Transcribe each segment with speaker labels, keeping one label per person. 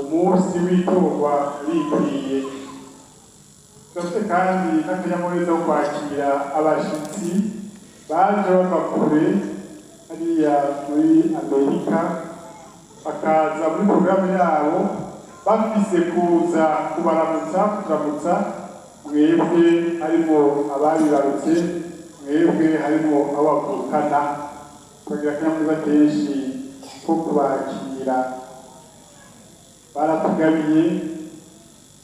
Speaker 1: umunsi w'itorwa urikwiye. Turafite kandi n'akanyamuneza ko kwakira abashitsi baje bava kure hariya muri Amerika, bakaza muri porogaramu yabo bafise kuza kuturamutsa, mwebwe harimo ababibarutse, mwebwe harimo abavukana, tukagira akanyamuneza kenshi ko kubakira. Baratugabiye,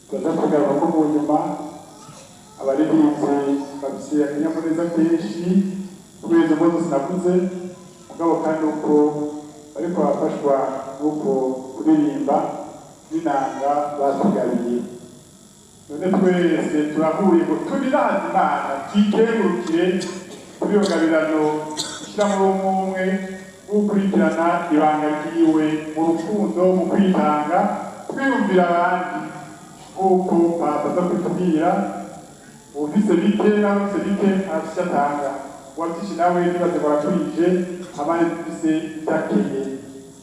Speaker 1: tuza kugaruka ko mu nyuma abaririmbyi bafise akanyamuneza kenshi kubera izo mpuzu sinavuze, mugabo kandi uko bariko barafashwa n'uko kuririmba n'inanga batugabiye. None twese turahuye ngo tubiraze Imana, twikengurukire kuri iyo ngabirano ishyiramo umwe gukurikirana ibanga ryiwe mu rukundo, mu kwitanga, twiyumvira abandi nk'uko Papa aza kutubwira, ufise bike nawe ufise bike afise atanga, uwavyinshi nawe nibaze barakurije abandi dufise ivyakeye.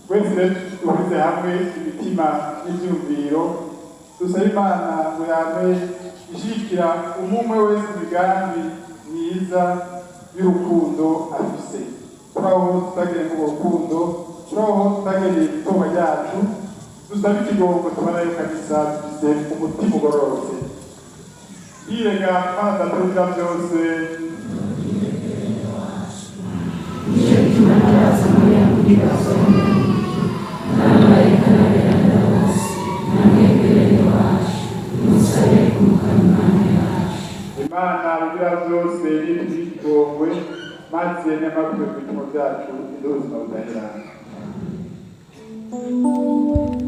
Speaker 1: Twese rero duhurize hamwe imitima n'ivyiyumviro, dusaba Imana ngo yame ishigikira umwe wese imigambi myiza y'urukundo afise. Turaho tutagereye mu rukundo, turaho tutagereye itorwa ryacu, dusaba ikigongo tubona yuko kabisa dufise umutima ugororotse. Yirega Mana Data byose, Imana rugira byose n'ibigongwe, maze n'amakuru y'ibitimo byacu n'ubuzima budahirana.
Speaker 2: Amen.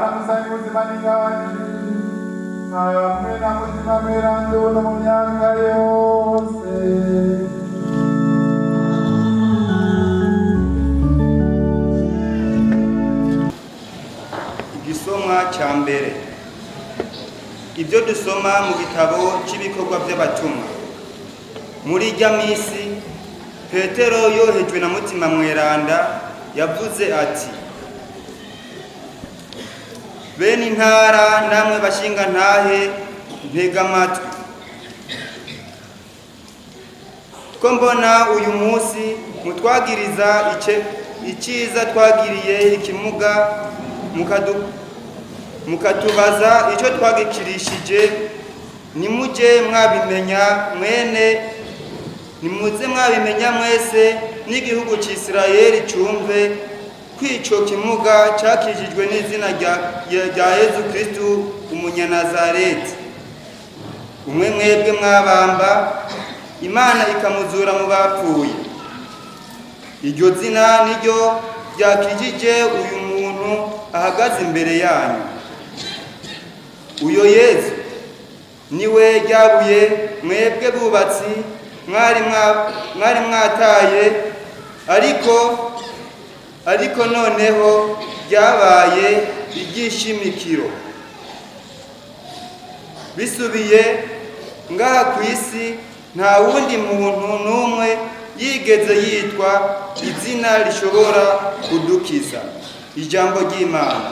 Speaker 1: baramusanga ubuzima n'ingabane hamwe na mutima mweranda ubu no mu myaka yose.
Speaker 2: Igisomwa cya mbere. Ibyo dusoma mu gitabo cy'ibikorwa by'abatumwa. Muri irya minsi Petero yohejwe na mutima mweranda yavuze ati: bene intara namwe bashinga ntahe ntega amatwi, ko mbona uyu munsi mutwagiriza icyiza twagiriye ikimuga mukatubaza icyo twagikirishije. Nimuze mwabimenya mwese n'igihugu cy'Isirayeli cyumve kwico kimuga cyakijijwe n'izina rya Yesu Kristo umunyanazareti, umwe mwebwe mwabamba Imana ikamuzura mu bapfuye. Iryo zina niryo ryakijije uyu muntu ahagaze imbere yanyu. Uyo Yesu niwe ryabuye mwebwe bubatsi mwari mwataye, ariko noneho ryabaye iry'ishimikiro. Bisubiye ngaha ku isi nta wundi muntu n'umwe yigeze yitwa izina rishobora kudukiza. Ijambo ry'Imana.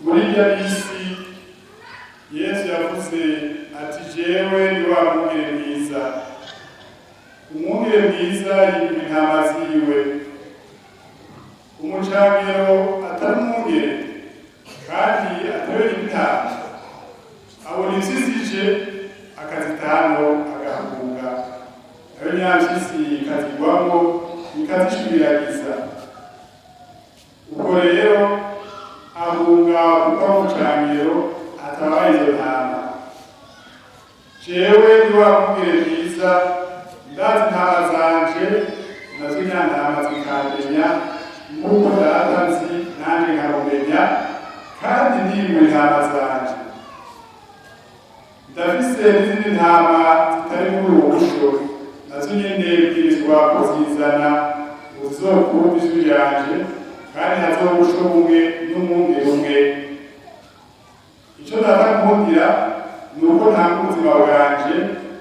Speaker 1: Burya isi Yesu yavuze ati jewe ndi wa mwungere mwiza. Umwungere mwiza yimura intama ziwe. Umucangiro atari umwungere kandi atari intama abona insizije akazitano agahunga, ayo nyampyisi ikazigwamo ikazishwiragiza. Ubwo rero ahunga kuko umucangiro atabaye izo ntama. Jewe ndi wa mwungere mwiza, ndazi intama zanje nazo nyantama zikandenya nk'uko data nzi nanjye nkamumenya, kandi ndimura intama zanje. Ndafise n'izindi ntama zitari muri ubu buryo, nazo nyene bwirizwa kuzizana uzokumva ijwi ryanje, kandi hazoba ubusho bumwe n'umwungere umwe. Ico data nkundira ni uko ntanga ubuzima bwanje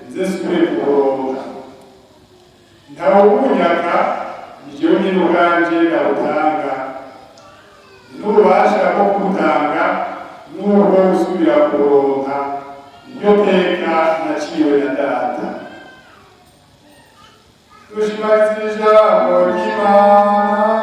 Speaker 1: nze nsubire kuburonka. Ntawubunyaka ni jewe nyene ubwanje ndabutanga, n'ububasha bwo kubutanga n'ubwo gusubira kuburonka. Iryo teka naciwe na data. Dushimagize ijambo ry'Imana.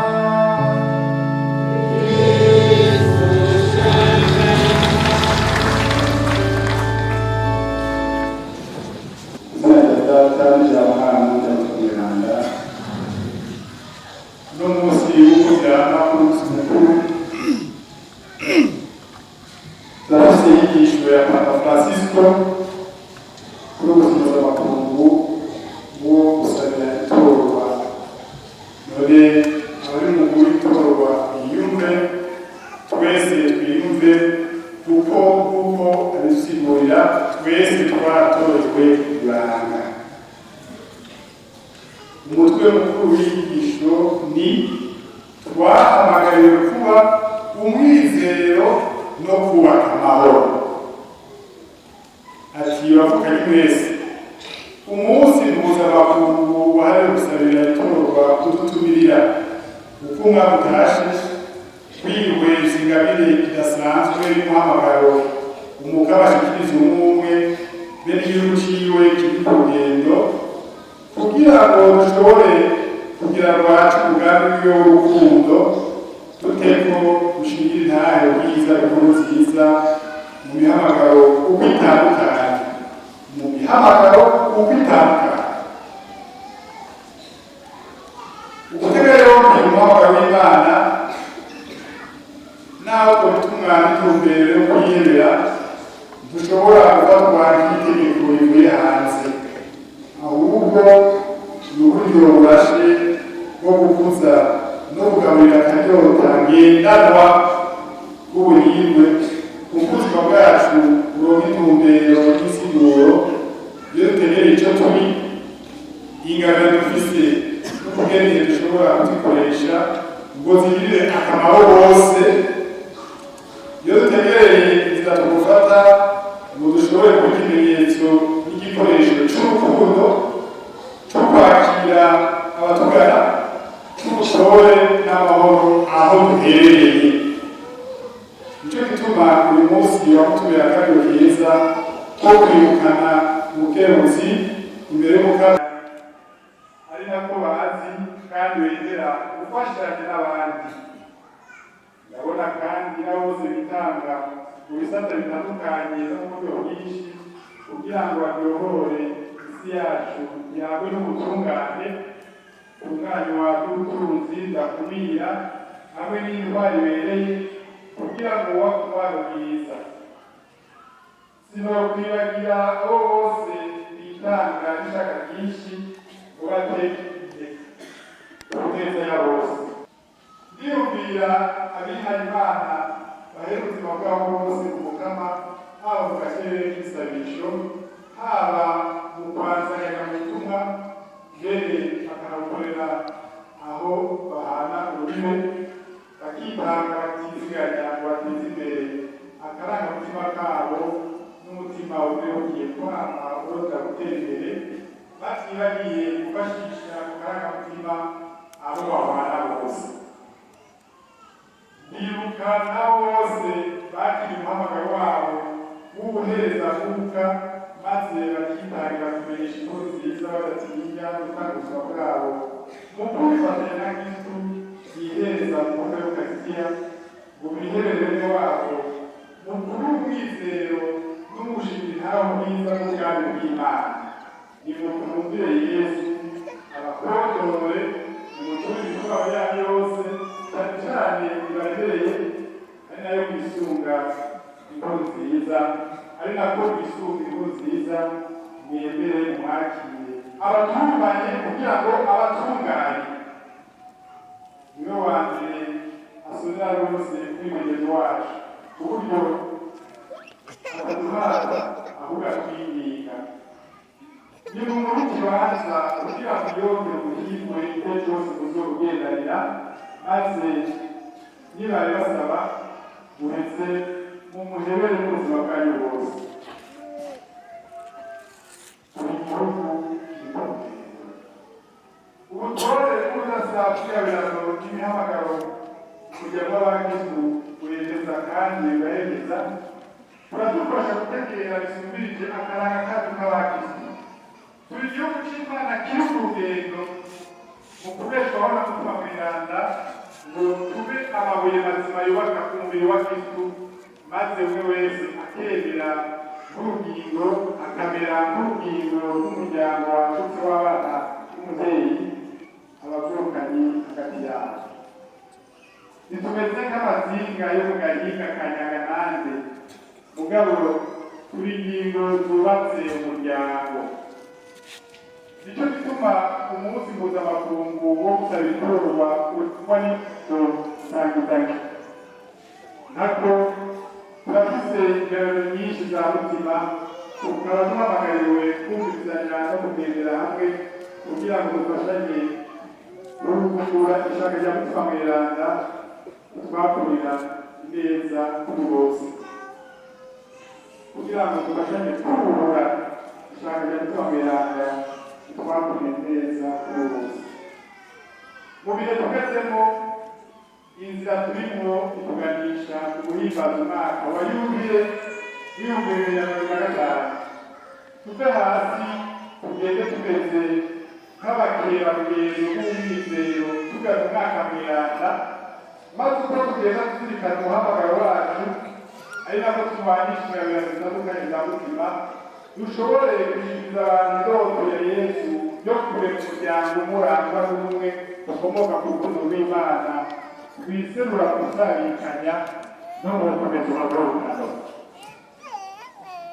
Speaker 1: No munsi w'umuryango w'umunsi mukuru turafise inyigisho ya Papa Francisco kuri ubuzima bw'amakungu bwo gusabira itorwa. None abari mu itorwa biyumve, twese twiyumve, kuko abisigurira twese twaratorejwe ibanga. Umutwe mukuru w'inyigisho ni twahamagariwe kuba umwizero no kubaka amahoro. Ati bavukanye mwese, umunsi mpuzamakungu wahariwe gusabira itorwa kudutumirira uko umwaka utashe kwihweza ingabire idasanzwe y'umuhamagaro umugabo ashikiriza umwe be n'igihugu ciwe kiri ku rugendo kugira ngo dushobore kugira rwacu umugambi wiwe w'urukundo tuteko gushingira intahe ubwiza inkuru nziza mu mihamagaro uko itandukanye mu mihamagaro uko itandukanye ukutega yombi umuhamagaro w'Imana naho ubutungane tumbere yo kwihebera dushobora gufatwa nk'itegeko rivuye hanze ahubwo ni uburyo burashe bwo gukuza no kugaburira akanyota ngendanwa bw'ubuhingwe ku buzima bwacu buronka intumbero n'isiguro iyo dutegereye icyo turi ingabire dufise n'ubugeni dushobora kuzikoresha ngo zigirire akamaro bose iyo dutegereye inzira tugufata ngo dushobore kuba ikimenyetso n'igikoresho cy'urukundo cyo kwakira abatugana cy'ubushobore n'amahoro aho duherereye. Nicyo gituma uyu munsi wakutubera akaryo keza ko kwirukana ubukeruzi imbere y'umukama ari nako bazi kandi wegera gufashanya n'abandi. Ndabona kandi na bose bitanga mu bisata bitandukanye no mu buryo bwinshi kugira ngo baryohore isi yacu yagwe n'ubutungane umwanya w'ubutunzi ndakumira hamwe n'intwari ibereye kugira ngo umubano mwiza sinokwibagira abo bose bitanga n'ishaka ryinshi ngo batekeye ku neza ya bose. Ndiyumvira abihaye Imana bahera ubuzima bwabo bose ku mukama haba mu gacerere k'isabisho haba mu kwazanya mu butumwa mbere bakanabukorera aho bahana ururimi bakitanga batiziganya ngo bateze imbere akarangamutima kabo n'umutima ugiye kwama urota gutera imbere batibagiye gufashisha ako karangamutima abo bahana bose. Ndibuka nabo bose bakiriye umuhamagaro wabo w'ubuherezakuka maze bakitangira kumenyesha inkuru nziza badatinya gutanga ubuzima bwabo mu kwifatanya na Kristo yihereza mu mwuka w'Ukaristiya ngo bihererere wabo mu kuba umwizero n'umushinga mwiza w'ubwami bw'Imana. Nimumvire Yesu abakondore nimutore ibikorwa byanyu yose cyane cyane bibabereye ari nayo kwisunga inkuru nziza ari nako kwisunga inkuru nziza mwemere mwakire abatunganye kugira ngo abatunganye niwe wa mbere asonera rwose kwimenyereza wacu ku buryo ataduhaza ahubwo atwirinda. Ni mu muri kibanza kugira ngo yombe muhimwe igihe cyose muzobugendanira maze nibaye basaba muheze mumuhebere n'ubuzima bwanyu bose. Turi gihugu ubutore bw'ubudasabwirabirano n'imihamagaro kugira ngo abakristu wemeza kandi ugahemeza turadufasha gutegera bisumbirije akaranga kacu k'abakristu. Turi igihugu cy'Imana kiri ku rugendo mu kubeshwaho no gutuma mwiranda ngo tube amabuye mazima yubaka ku mubiri wa Kristu maze umwe wese akemera nk'urugingo akamera nk'urugingo rw'umuryango wagutse w'abana b'umubyeyi abavukanyi hagati yabo. Nitumeze nk'amazinga yo mu gahinga ka Nyaganande mugabo turi ingingo zubatse umuryango. Nicyo gituma umunsi mpuzamakungu wo gusaba itorwa kuba n'icyo nsangizanya nako turafise ingabiro nyinshi za mutima tukaba duhamagariwe kumvirizanya no kugendera hamwe kugira ngo dufashanye guhugura ishaka rya mutima mweranda twakurira neza kuri bose kugira ngo dufashanye kuruhura ishaka rya mutima mweranda twakuye neza rwose. Mu bihe tugezemo inzira turimo ituganisha ku guhimbaza umwaka wa yubile w'ibihumbi bibiri na mirongo ine na gatanu. Tuve hasi tugende tumeze nk'abakerarugendo b'umwizero tugana umwaka mweranda, maze uko tugenda tuzirikana umuhamagaro wacu ari nako turwanisha ingabirano zitandukanye za mutima, dushobore gushikiriza abantu indoto ya Yesu yo kurema umuryango umurangwa n'ubumwe ukomoka ku rukundo rw'Imana, twiserura gusabikanya no mu gukomeza amahoro.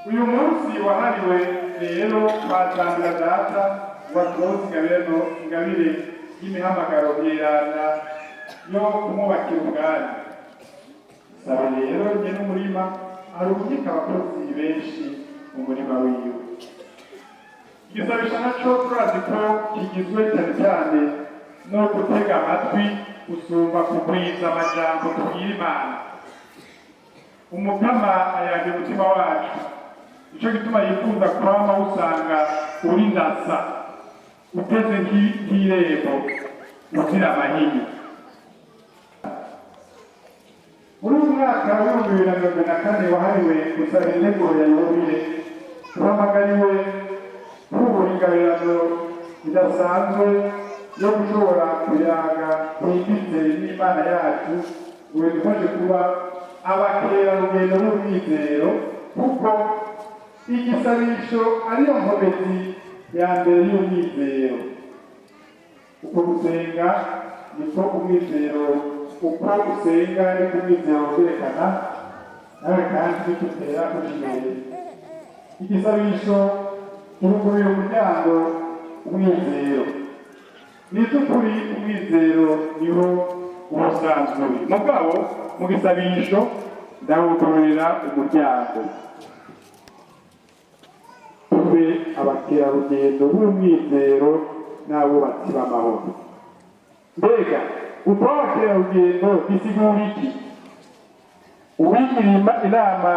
Speaker 1: Uyu munsi wahariwe rero twatambira data waturonse ingabire y'imihamagaro yerana yo kumwubakira ubwami. Saba rero njye n'umurima arungika abakozi benshi mu murima wiwe. Igisabisho naco turazi ko kigizwe cyane cyane no gutega amatwi usumba kugwiza amajambo tubwira Imana. Umukama ayaga umutima wacu, nico gituma yifuza kwama usanga uri ndasa, uteze nk'irembo uzira amahinyu. Muri uyu mwaka w'ibihumbi bibiri na mirongo ine na kane wahariwe gusaba integuro ya yubile, duhamagariwe kubura ingabirano idasanzwe yo gushobora kuyaga twimbitse n'Imana yacu ngo bidufashe kuba abakerarugendo b'umwizero, kuko igisabisho ariyo nkomezi ya mbere y'umwizero. Uko gusenga niko umwizero, uko usenga niko umwizero werekana, nawe kandi bitutera kuja imbere. Igisabisho kirugurira umuryango umwizero. Ni by'ukuri umwizero niho ubusanzwe uri. Mugabo mu gisabisho ndawugururira umuryango, tube abakerarugendo b'umwizero n'abubatsi b'amahoro. Mbega uko abakerarugendo bisigura iki? Uwigira inama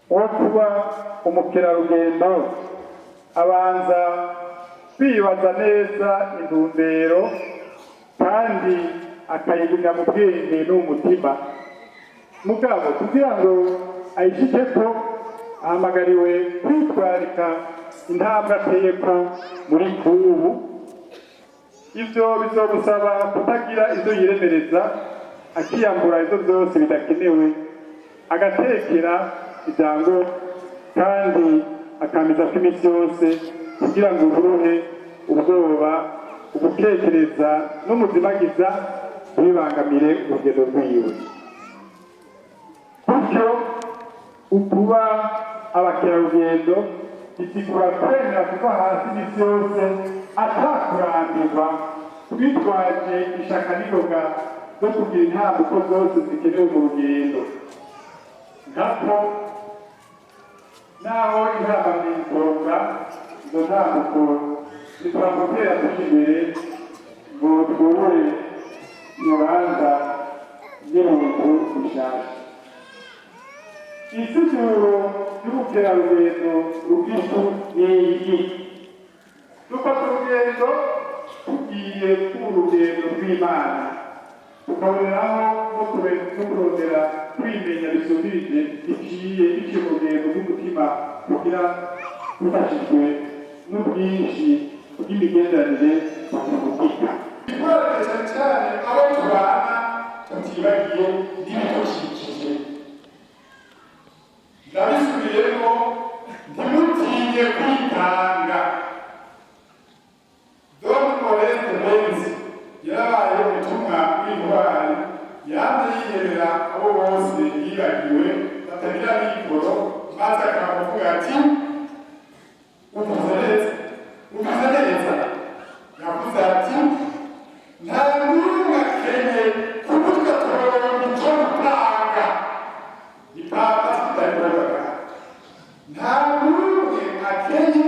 Speaker 1: wo kuba umukerarugendo abanza kwibaza neza intumbero kandi akayigumya mu bwenge n'umutima. Mugabo kugira ngo ayishikeko ahamagariwe kwitwarika intambwe ateyeko muri kubu. Ivyo bizogusaba kutagira ivyo yiremereza, akiyambura ivyo vyose bidakenewe, agatekera ijambo kandi akameza ko iminsi yose kugira ngo uruhe ubwoba, ugutekereza n'umuzimagiza ntibibangamire urugendo rwiwe. Gutyo ukuba abakerarugendo bisigura kwemera kuva hasi iminsi yose atakurambirwa, twitwaje ishaka n'ingoga zo kugira intambuko zose zikenewe mu rugendo. Nkako naho intama n'ingoga, izo ntambuko zitwamutera kuja imbere ngo twubure ibanza ry'ibintu bishasha. Isiguro y'ubukerarugendo rubwitu niyi: dufata urugendo tugiye k'urugendo rw'Imana, tukaboneraho no kurondera kwimenya bisubirije biciye mu rugendo rw'umutima kugira dufashijwe n'ubwinshi bw'imigenderanire butavugika. Tworohereza cyane abo tubana tutibagiye n'ibidukikije. Ndabisubiyemo, ntimutinye kwitanga. Don Oreste Benzi yarabaye ubutumwa bw'intwari, yanze yiyemera abo bose yibagiwe batagira mikoro, maze akavuga ati uvuze neza. Yavuze ati nta n'umwe akenye ku buryo turonka icyo gutanga. Ipapa zitaribaga. Nta n'umwe akenye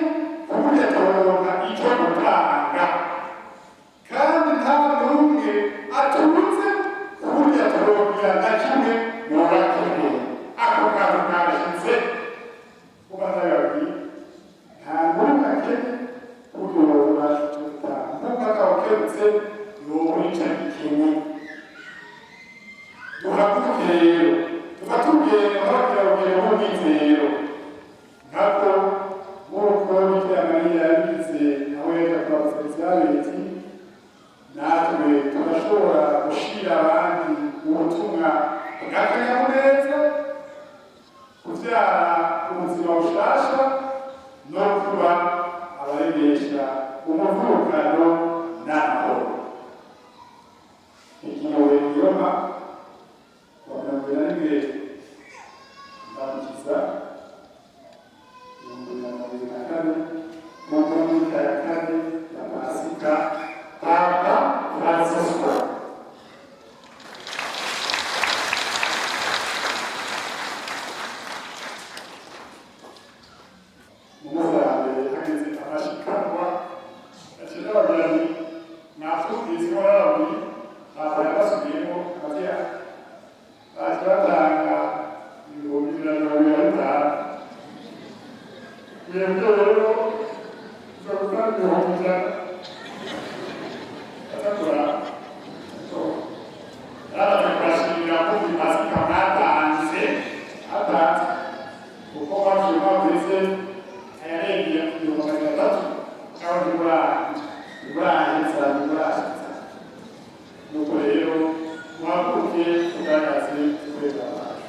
Speaker 1: ku buryo turonka icyo gutanga. Kandi nta n'umwe atunze ku buryo turonka na kimwe mu bakene. Ako kantu kashize ibyo rero ushobora ibihumbi ijana atakura yaraza kubashimira ko pasika mwatanze atanze kuko bavuye bavuze ayarebye ibihumbi magana atatu cyangwa iburayi nuko rero mwakuke tugaragaze kubera abantu.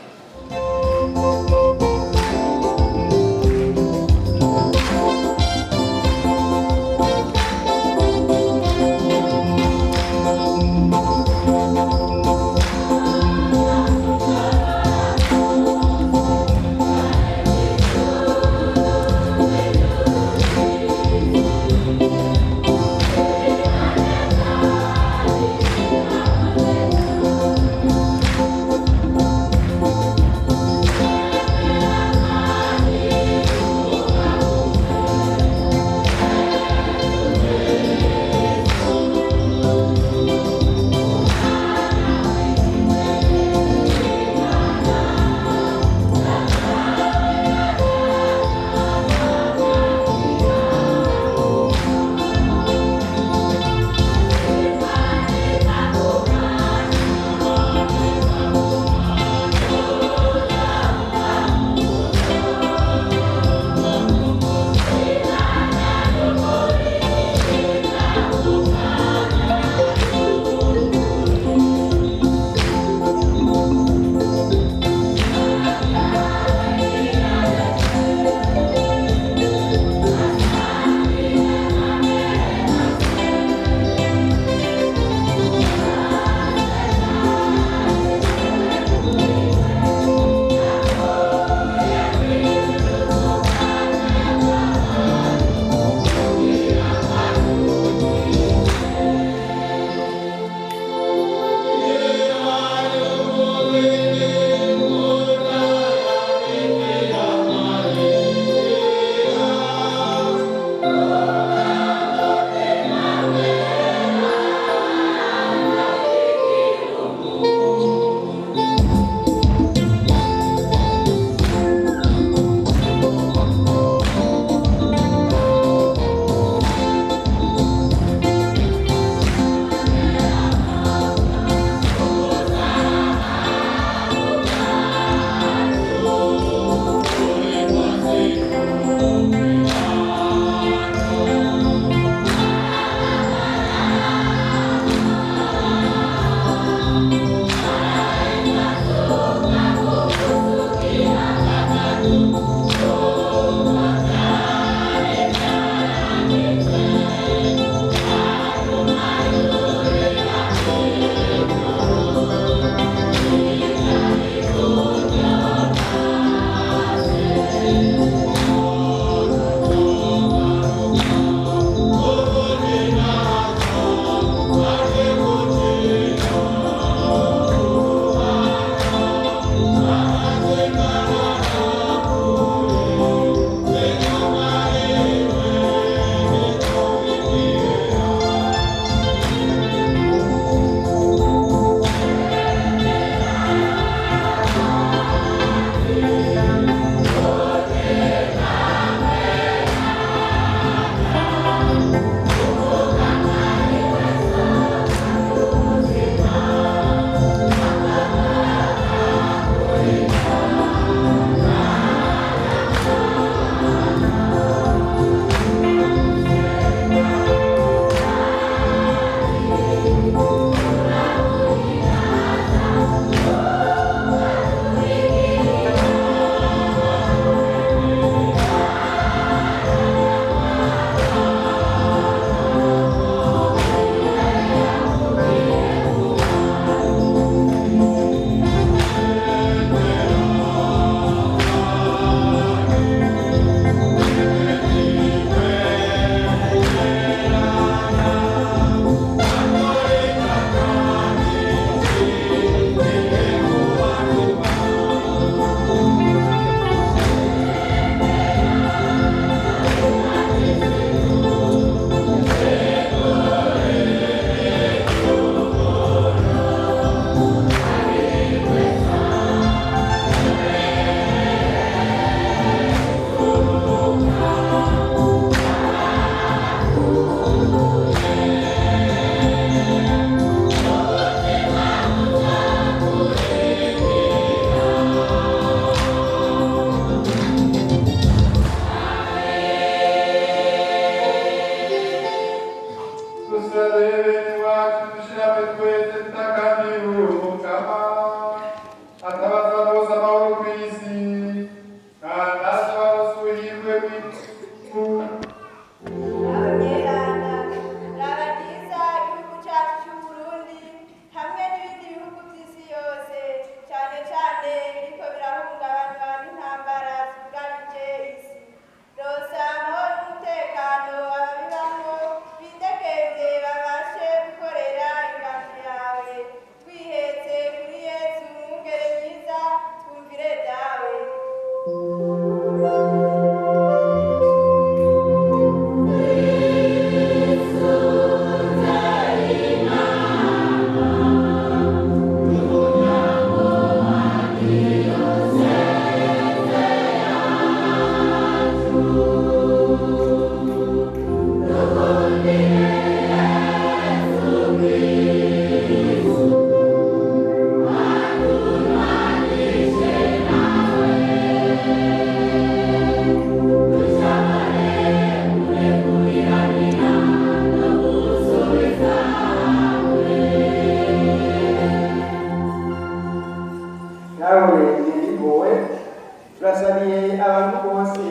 Speaker 3: abantu bose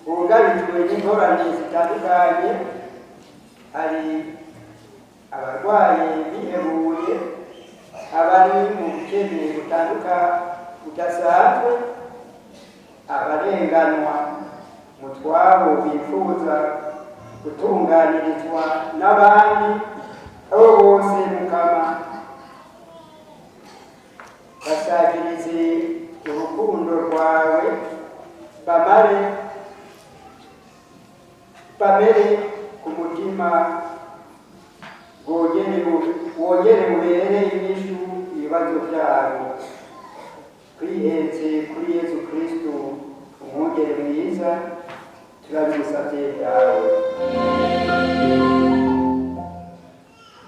Speaker 3: bugarijwe n'ingorane zitandukanye, hari abarwaye bihebuye, abari mu bukene budasanzwe, abarenganwa mu twabo bifuza gutunganirizwa n'abandi, abo bose Mukama basagirize urukundo rwawe, bamere ku mutima, wongere ubereye inyishu ibibazo byabo, twihetse kuri Yesu Kristo umwungere mwiza, turabigusabye yawe.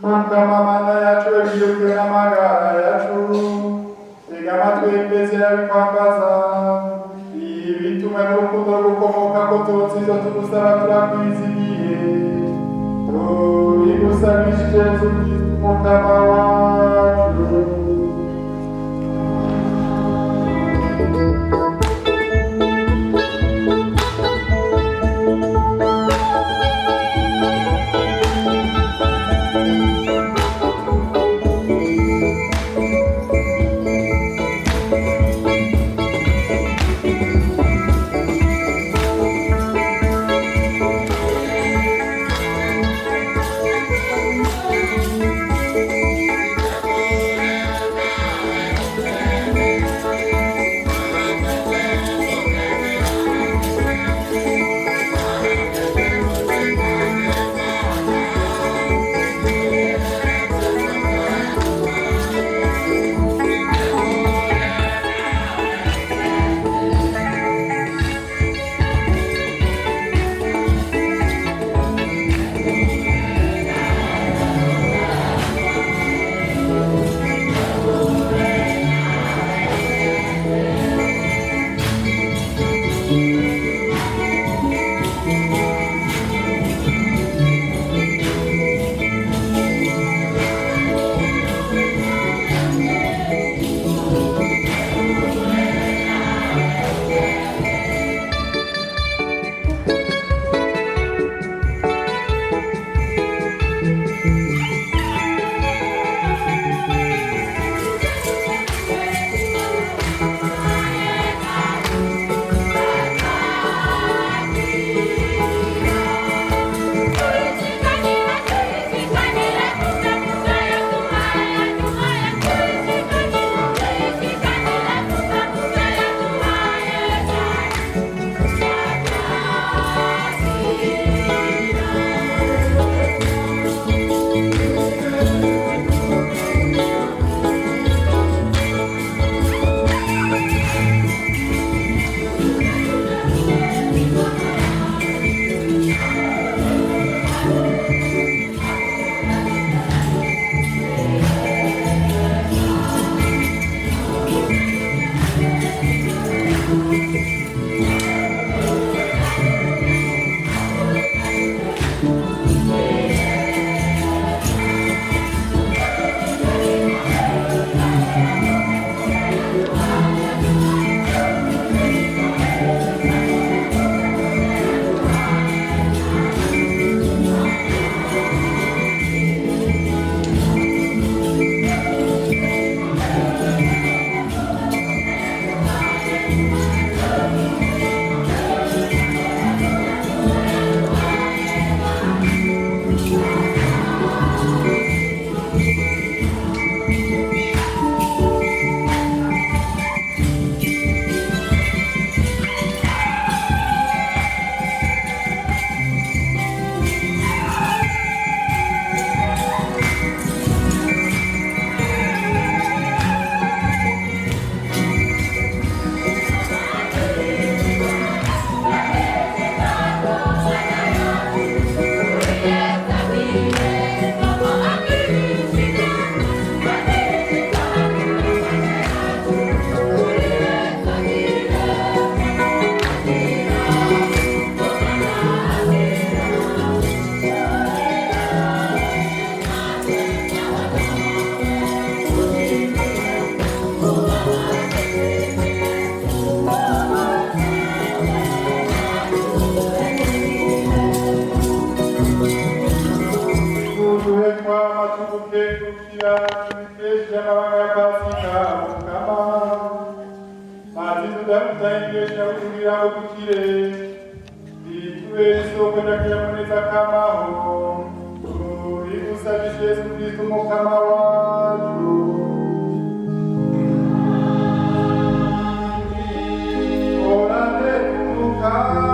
Speaker 1: Mukama Mana yacu wegiyubwe n'amagara yacu, tega amatwi mbese yabikwambaza, ibitume n'urukundo rukomoka ko tuzizo tugusaba turakwizigiye, turigusabishije Yesu Kristo Mukama wacu. kugira ngo dukire bitube isoko ry'akanyamuneza k'amaho tubigusabije Yesu Kristo umukama wacu. Orane umukama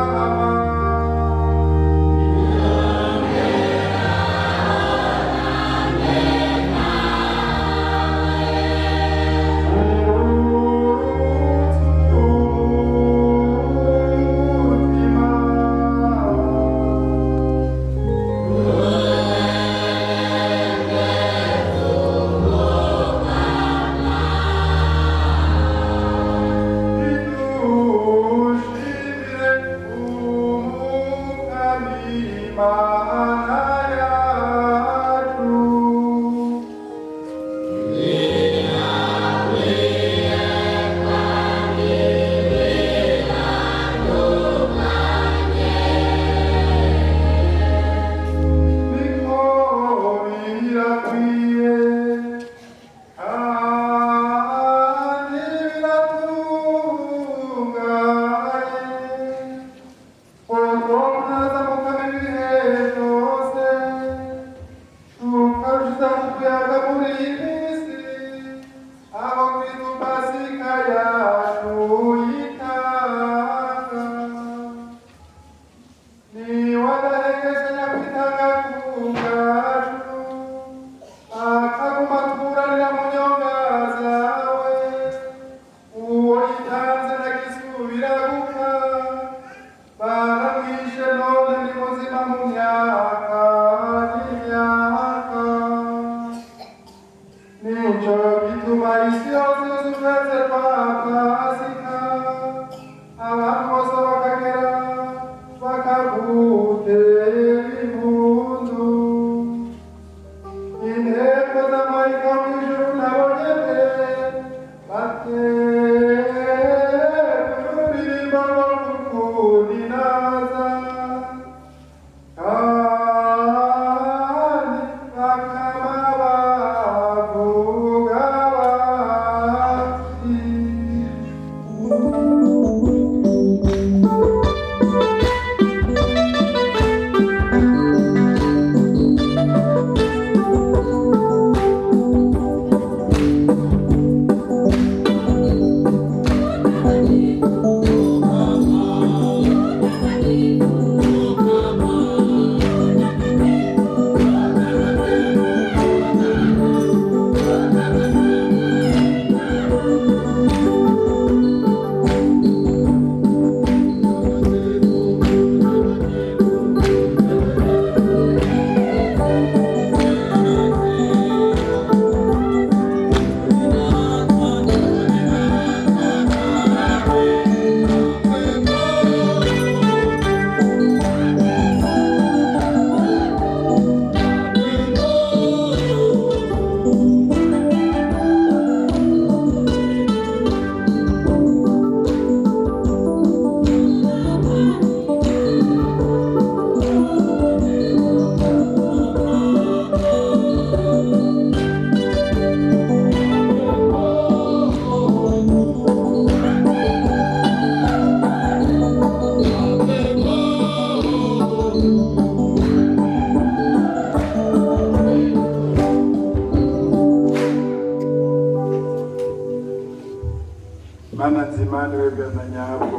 Speaker 1: Mana nzima niwe bwana nyabwo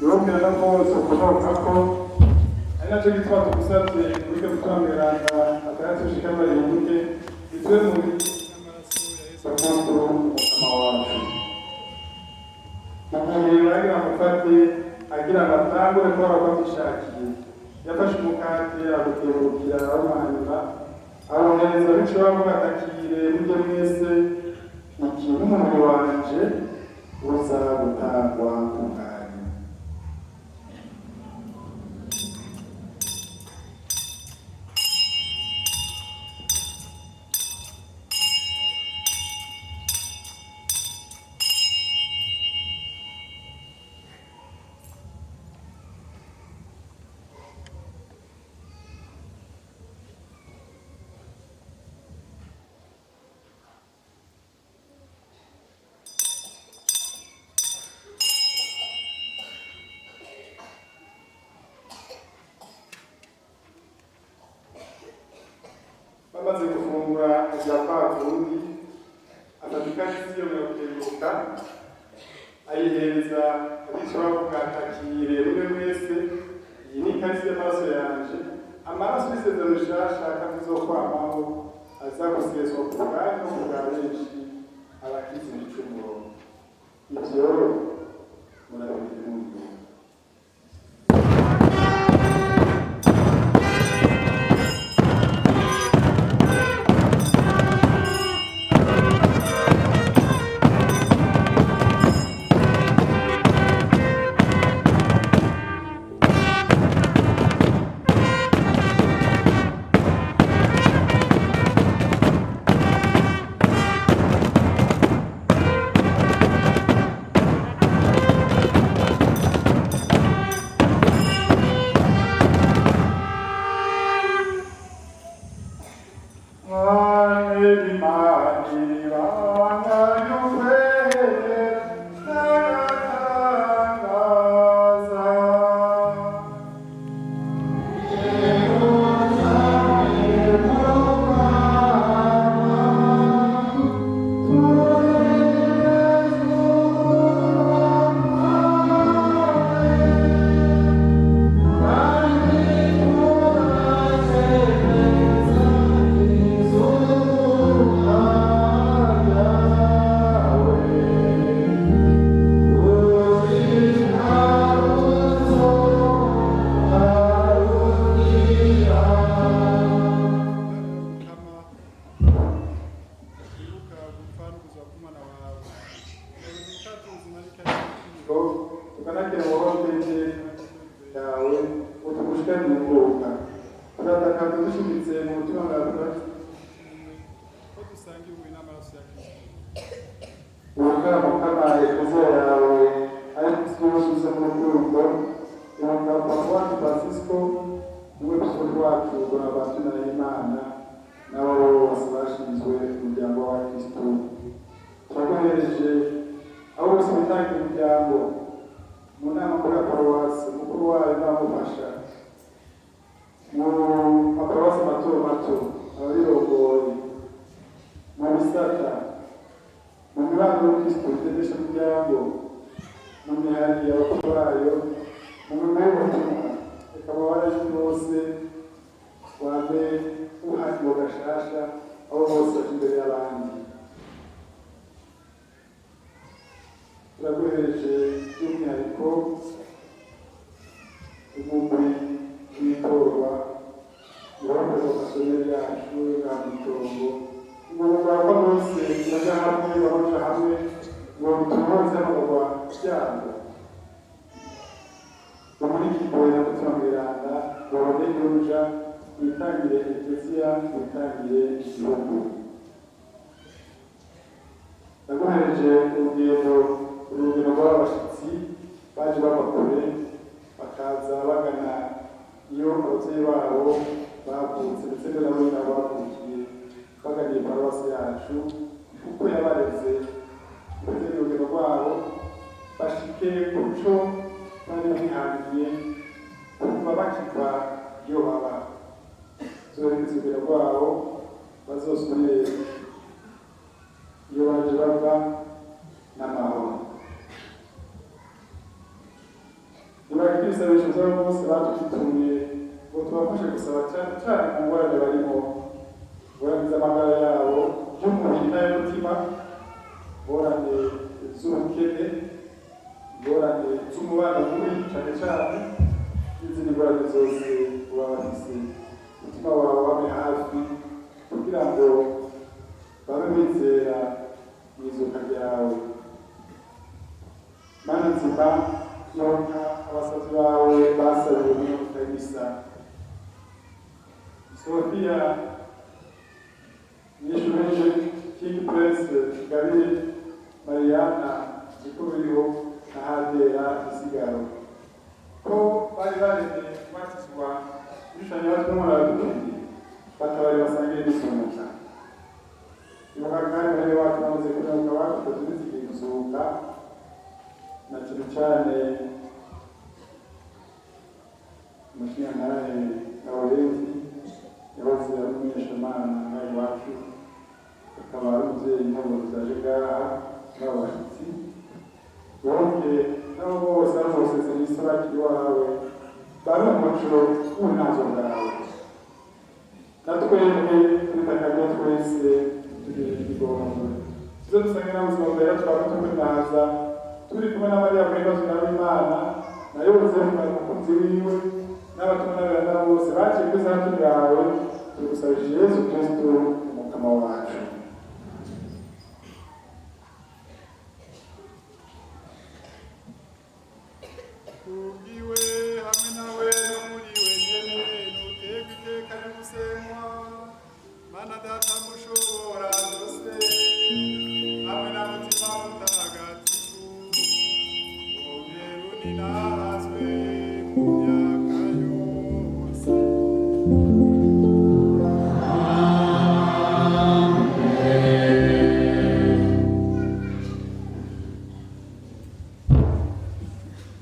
Speaker 1: yobwira ko bose kunoka ko ari nacyo gitwa tugusabye ureke gutambirana atayatushika baribuke bitwe muri n'amaraso ya Yesu Kristo umukama wacu mugihe bagira mufate agira amatangure ko batishakiye yafashe umukate abuterukira abamanyura aboneza bityo bavuga atakire mujye mwese ikintu umuntu wanje uza gutangwa ku mwanya. Bujumbura ajya kwa kundi afata ikarisi yo gukenguruka ayihereza abishobora kugatakire buri wese. Iyi ni ikarisi y'amaraso yanje, amaraso y'isezerano rishasha kandi izokwamaho aza guseswa ku bwanyu no ku bwa benshi abakize ibicumuro. Ivyo murabifite mu gihugu.
Speaker 4: Mheshimiwa Naraye Kawalenzi yahoze ari umunyeshamana ngaho iwacu
Speaker 1: akaba ari umubyeyi n'abantu byaje ngaha n'abashyitsi bongeye nabo bose bose serivisi bakiri iwawe bari umuco w'ubunazwe bwawe natwebwe turitakaje twese tugira igigongo tuze dusange n'ubuzima bwera twaba tukunaza turi kumwe na Mariya Mwengazi n'Imana na Yozefu bari umukunzi wiwe n'abatumwa bose baciye kuri za yawe tugusabije Yesu Kristo umukama wacu.
Speaker 4: Kubwiwe hamwe nawe no muri we nyene nuterwa iteka n'ugusenywa Mana Data mushobora byose hamwe na mutima mutagatifu ongera uninazwe mu myaka yose.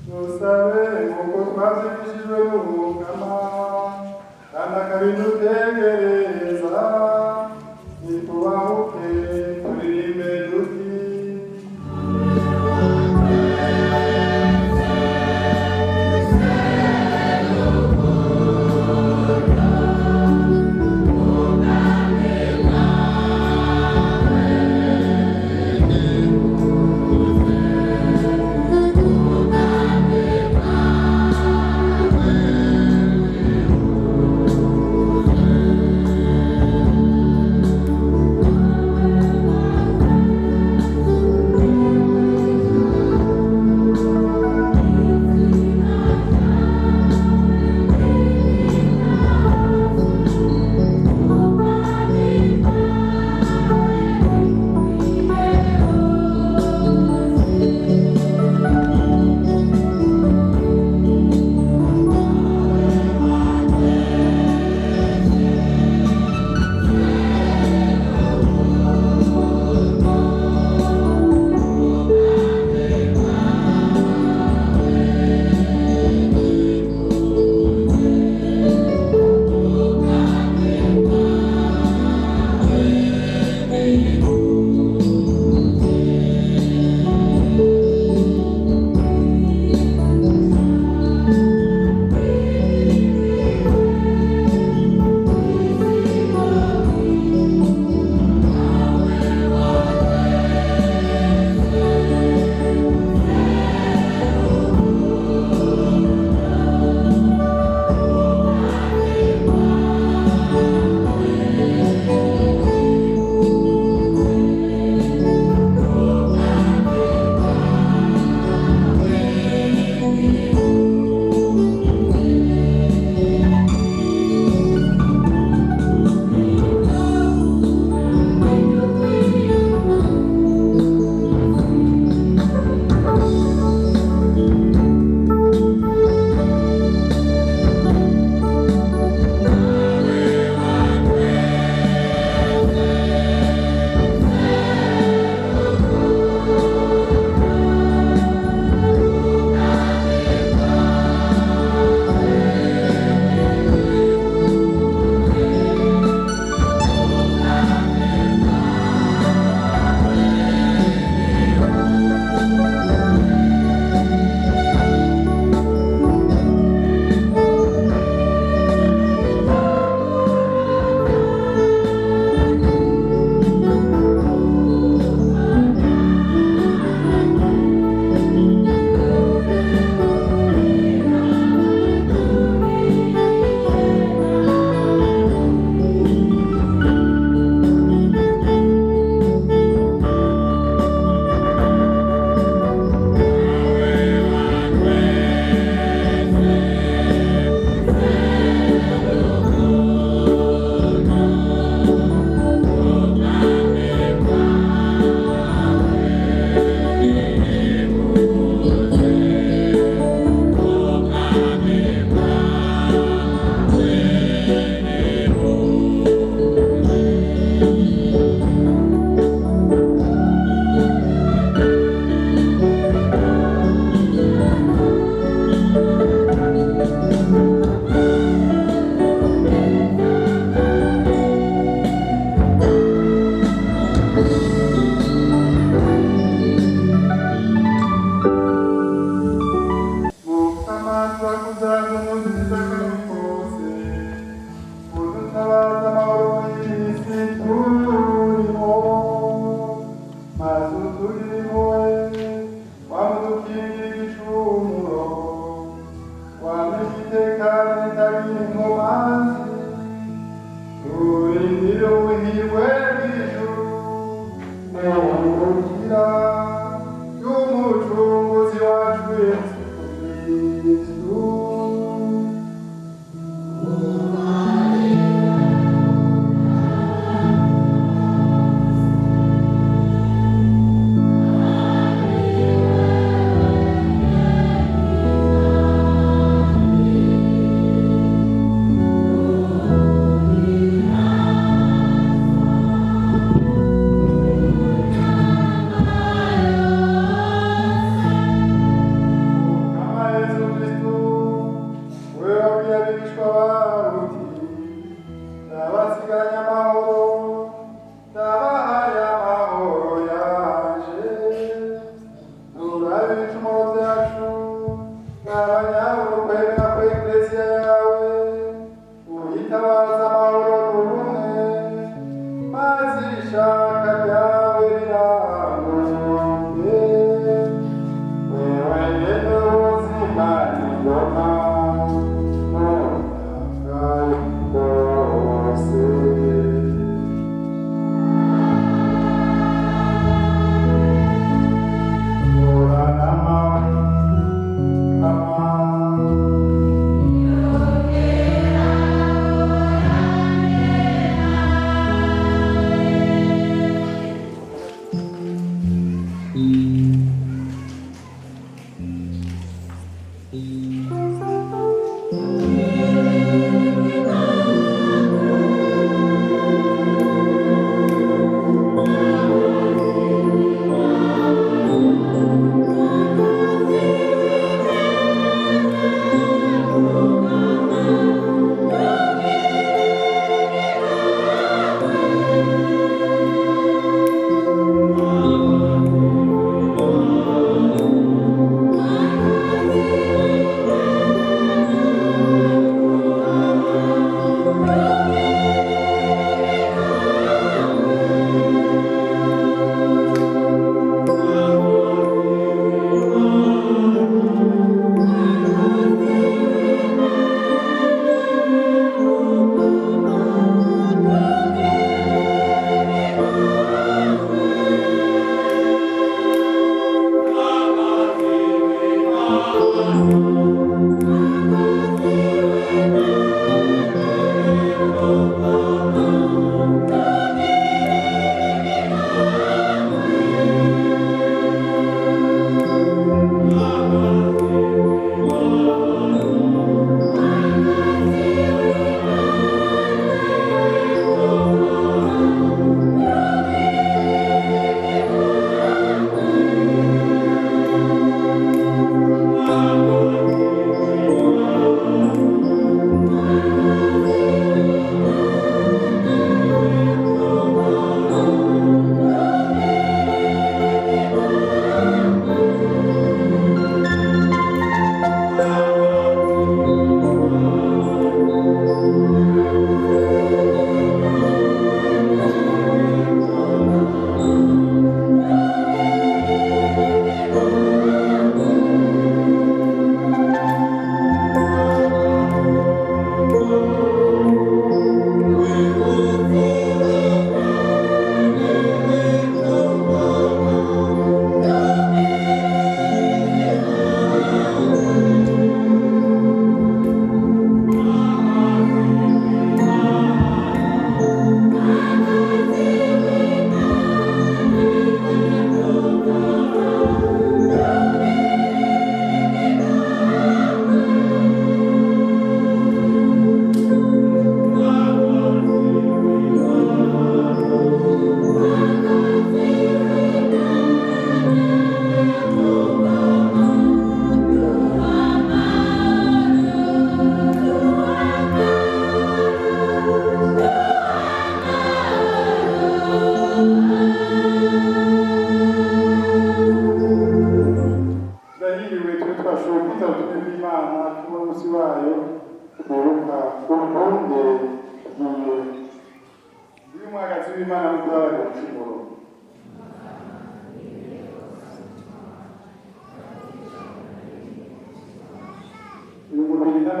Speaker 4: Tusabe nk'uko twabyigishijwe n'umukama kandi akabidutegereza nitubahuke turirimbe duti itekane tagira inkomanzi turindire ubuhirwe bw'ijuru n'ubugira y'umucunguzi wacu Yesu Kristu.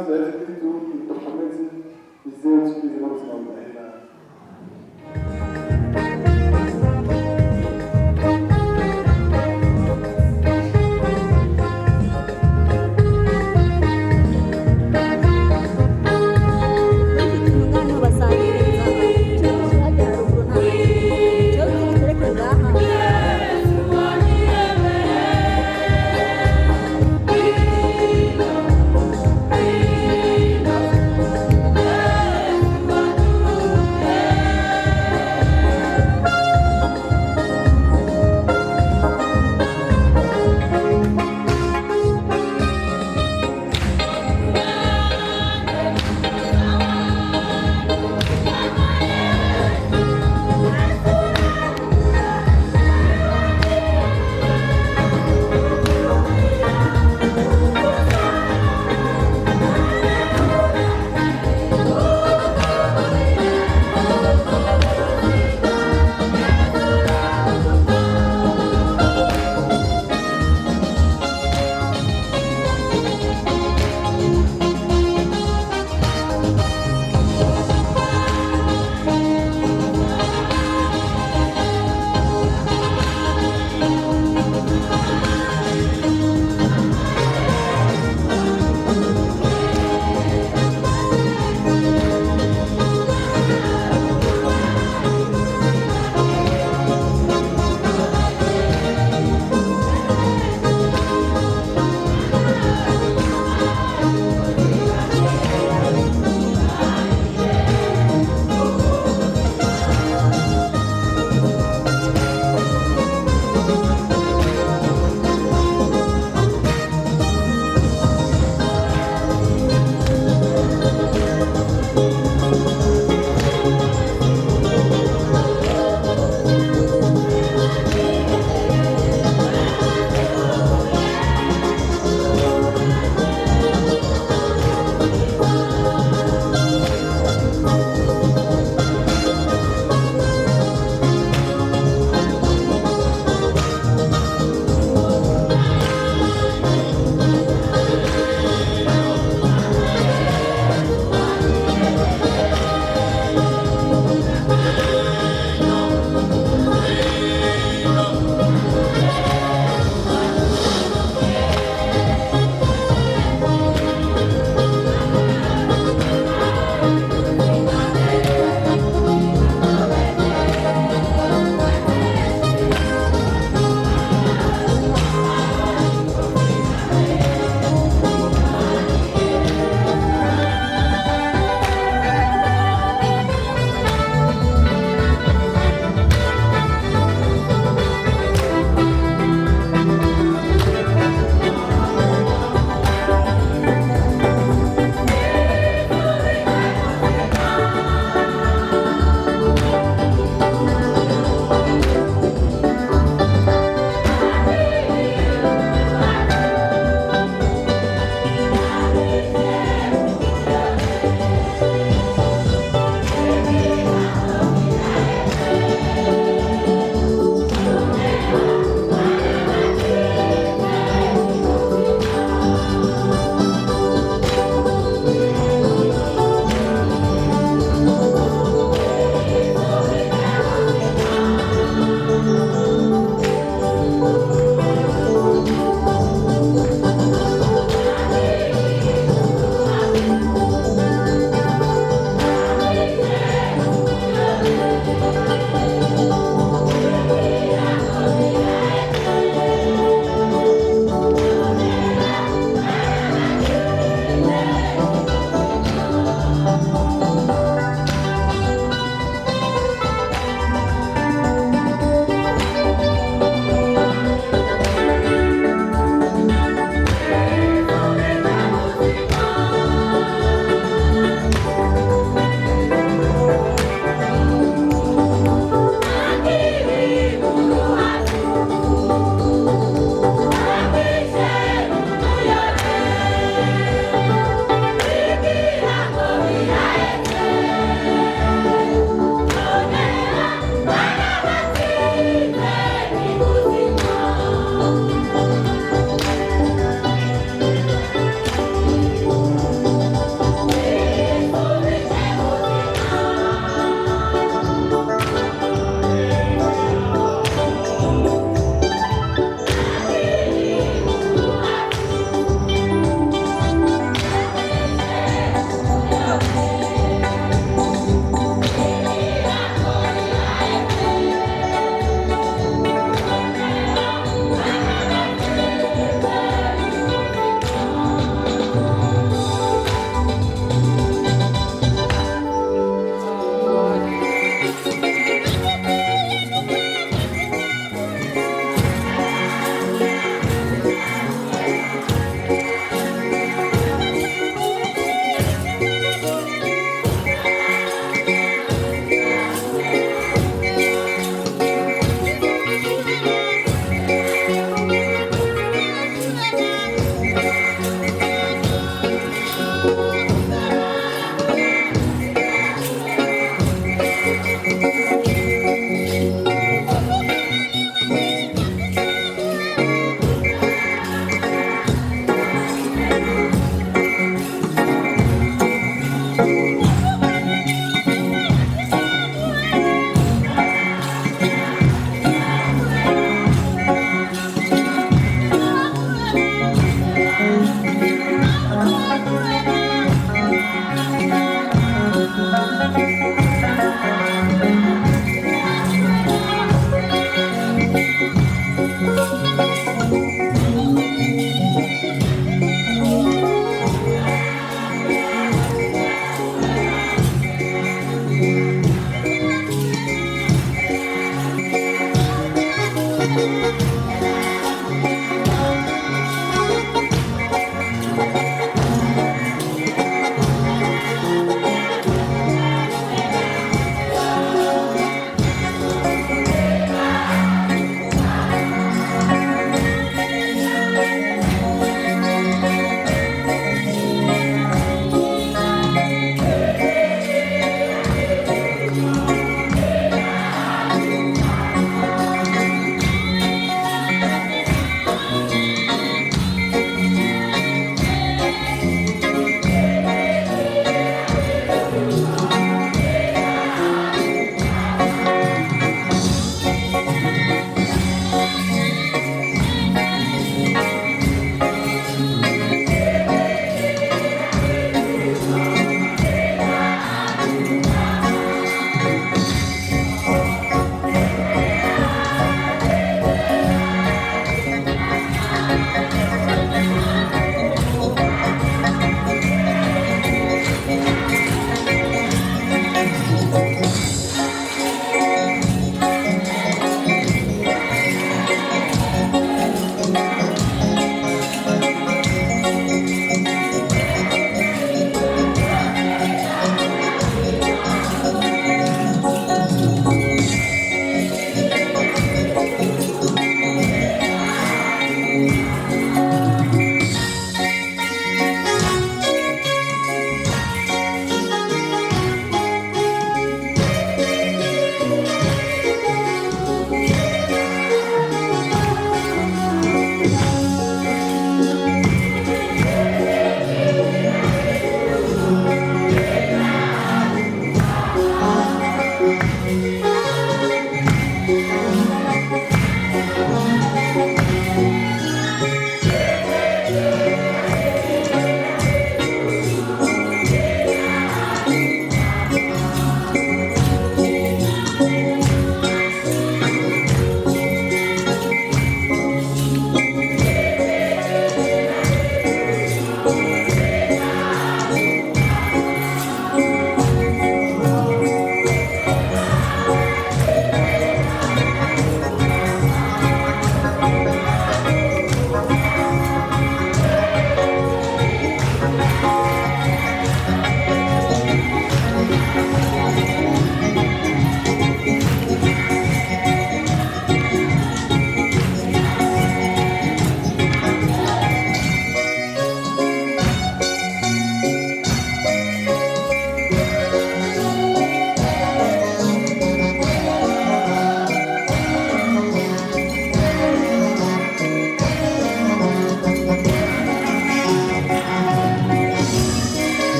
Speaker 4: amaraso ya Yesu Kristo dukomeze izere tukize n'ubuzima budahera.
Speaker 5: Thank you.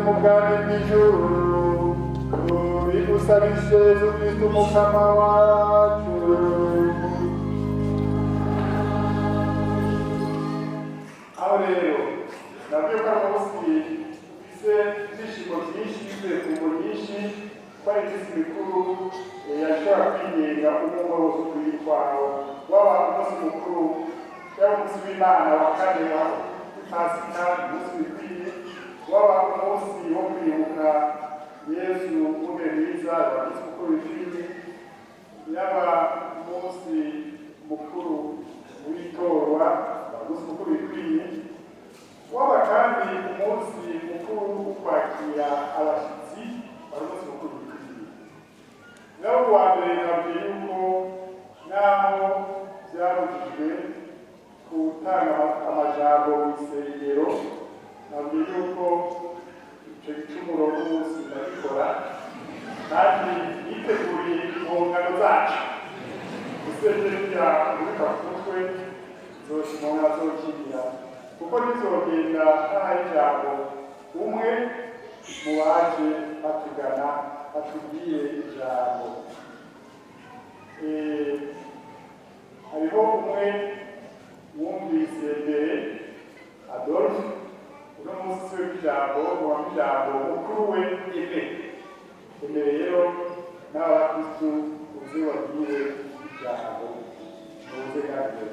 Speaker 1: mu bwami bw'ijuru tubigusabishe Yesu Kristo umukama wacu. Aho rero nabyo ko ari umunsi ufise ibyishimo byinshi n'ibitekerezo byinshi ko ari iminsi mikuru yashobora kwigenga umwuga wose ukuyitwaho waba umunsi mukuru cyangwa umunsi w'Imana wa kane wa Pasika, umunsi wikwiye waba umunsi wo kwibuka Yesu umubemwiza wagize uko bikwiye, yaba umunsi mukuru w'itorwa umunsi mukuru bikwiye, waba kandi umunsi mukuru wo kwakira abashyitsi wari umunsi mukuru bikwiye. Naho uwa mbere nabwiye yuko naho byabujijwe gutanga amajambo mu isengero, nabwiye yuko icyo gicumuro n'umunsi ndabikora kandi yiteguriye impongano zacu usibye kujya kubika ku mutwe zoshimona zokigira kuko ntizogenda ntaho ijambo umwe mu baje batugana batubwiye ijambo. Hariho umwe wumvise mbere Adolphe uno munsi w'ijambo w'ijambo mukuru we imbere rero n'abakristu uzi wabwiye ijambo muze kandi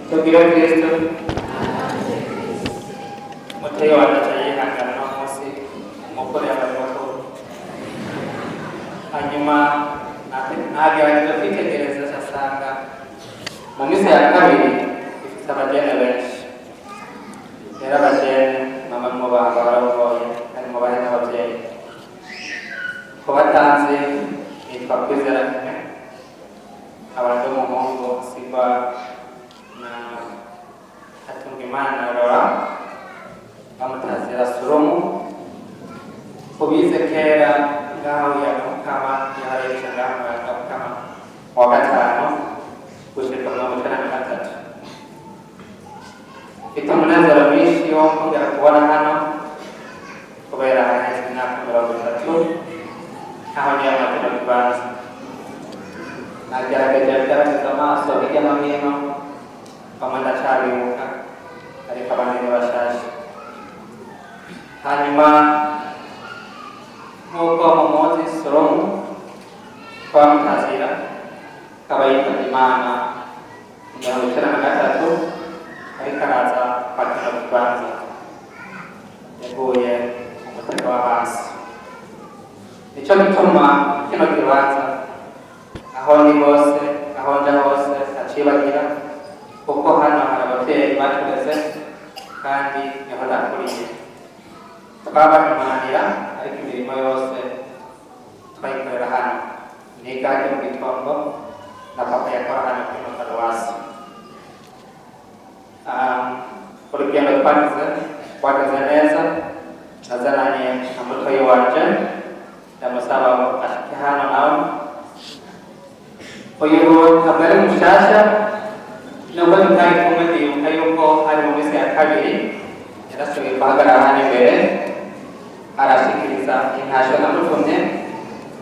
Speaker 3: tugira Kristo muteye wadacaye hangana no munsi umukore y'abantu hanyuma ntagerageza kwitegereza asanga mu minsi ya kabiri ifite abageni benshi rero abageni mama mu banga baraboye ari mu bari n'ababyeyi ko batanze yitwa Kwizera abantu b'umuhungu Simba na Hatungimana Laura bamutazira Solomo ubize kera ngaho ya Mukama yaharesha ngaho ya Mukama wa gatanu gushika mu mutana na gatatu. Itu munazara mwinshi wo kongera kubona hano kubera haheze imyaka 30 aho ni amateka kubanza nagerageza amaso hirya no hino kama ndacabibuka ariko abandi ntibashaje. Hanyuma nk'uko umumozi Solomo twamutazira akaba yitabye Imana mu 1993 ariko araza kwakira kubanza yaguye mu mutego wa hasi. Nicyo gituma kino kibanza aho ni hose aho nja hose acibagira kuko hano hari ababyeyi batureze kandi niho nakuriye twabahimanira ariko imirimo yose twayikorera hano niganje mu gitondo na papa yakora hano kuri paruwasi. Urugendo twagize neza nazaranye na mutoyi wanje ndamusaba ashike hano nawe uyu ntabwo ari mushasha nubwo tutari kumwe ndibuka yuko hari mu minsi ya kabiri yarasubiye guhagarara hano imbere arashikiriza intasho namutumye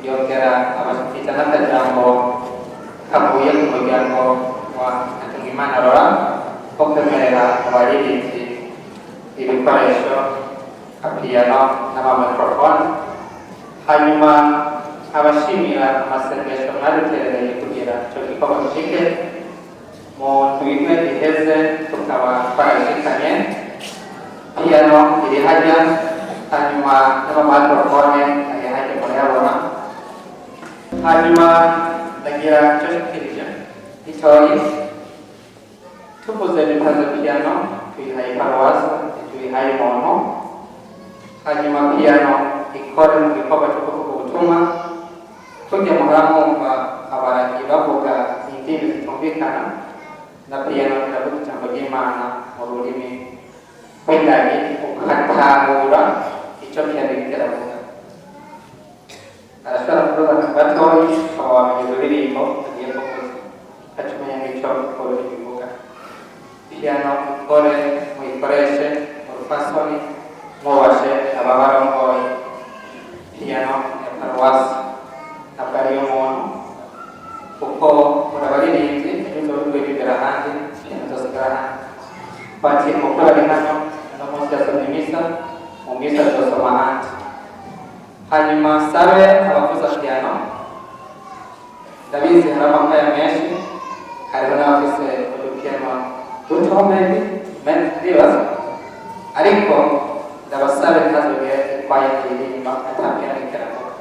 Speaker 3: yongera abashikiriza n'akajambo kavuye mu muryango wa Hatungimana Laura ko kwemerera abaririmbyi ibikoresho kapiyano n'amamikrofone, hanyuma abashimira amasengesho mwaduterereye kugira icyo gikorwa gishike mu ndwi iheze tukaba twarashikanye piyano iri hajya hanyuma n'amamikrofone ari hajya murayabona. Hanyuma ndagira icyo shikirije gitoyi tuvuze bitaze piyano tuyihaye paruwasi tuyihaye umuntu hanyuma piyano ikore mu gikorwa cyo kuvuga ubutumwa tujya muramwumva abarangi bavuga indimi zitumvikana na piyano iravuga ijambo ry'Imana mu rurimi rw'indani ukatahura icyo piyano iteravuga. Arashobora kuvuga gatoyi ukaba wamenya ururirimbo agiye kuvuza ukacumenya n'icyo ururimi bivuga. Piyano ikore mu muyikoreshe mu rufasoni mwubashe ababarongoye. Piyano ya paruwasi ntabwo ariyo muntu kuko murabaririmbyi ibintu bigera ahandi piyano zosigara ahandi. Patiri mukuru ari hano no munsi yasomye misa mu misa tuzosoma ahandi. Hanyuma sabe abavuza piyano ndabizi hari amakaya menshi, hariho n'abafise udupiyano duto maybe ndibaza, ariko ndabasabe ntazobe ikwaye kuririmba atapiyano ikaravuga.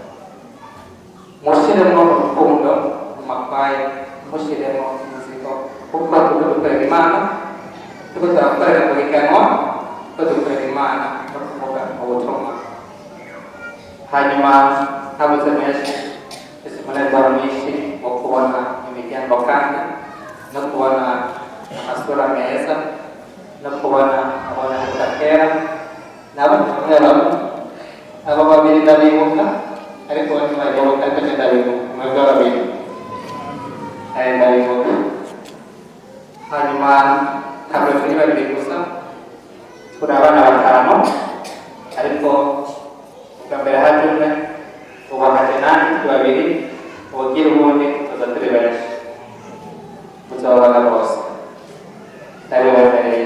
Speaker 3: Mushiremo urukundo mu makwaye, mushiremo umuzigo kuko tuko dukorera Imana, tuko turakorera mu higanwa, tuko dukorera Imana no kuvuga mu butumwa. Hanyuma ntabuze menshi ese umunezero mwinshi wo kubona imiryango kandi no kubona amasura meza no kubona abona kera nabo abo babiri ndabibuka ariko ntibayibuka ariko ndabibuka mwebwe babiri ndabibuka. Hanyuma ntabwo turi babiri gusa, turi abana batanu ariko ubwa mbere haje umwe, ubu haje nani babiri, ubugira ubundi tuza turi benshi muzababona bose ndabibemereye.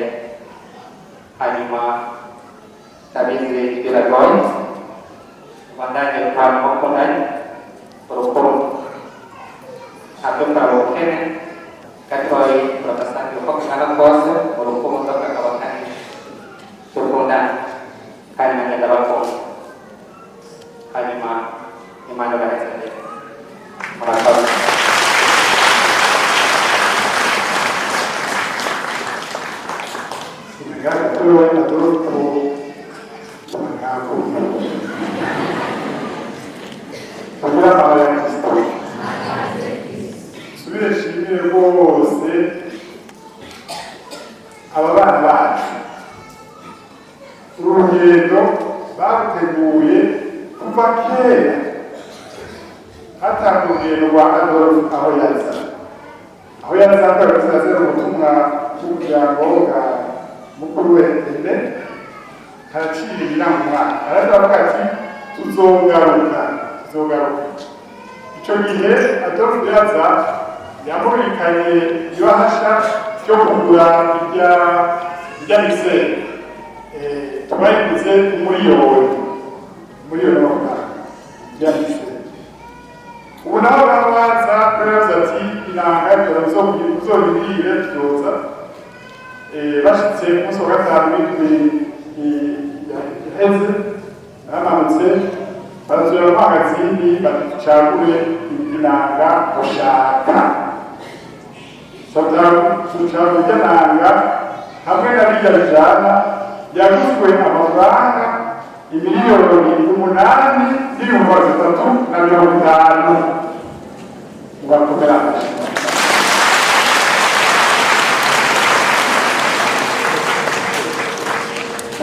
Speaker 3: Hanyuma ndabizi biragoye bandanye gutanga mukundanye urukundo ntabwo bwaba ubukene gatoyi turagasanga uko kungana kose urukundo kakaba kari dukundane kandi nanjye ndabakunda. Hanyuma Imana ibahezabe murakoze.
Speaker 1: Subire shimire rwose aba bana bacu, urugendo baruteguye kuva kera hatanga urugendo rwa Adolphe aho yaza akabizazira ubutumwa bw'umuryango bwa mukuru w'Entende, haraciye inama aravuga ati tuzogaruka. Icyo gihe Adolphe yaza yamurikanye ibahasha ryo kugura irya miseri tubayiguze miliyoni ya miseri. Ubu nabo baza baravuze ati inanga tuzobibwire tuzoza. Bashitse ku munsi wa gatanu yaheze bamanutse bazura amagazini bacagure inanga gushaka tucagura inanga hamwe na birya bijana yaguzwe amafaranga imiliyoni 8,350,000 ubakomera.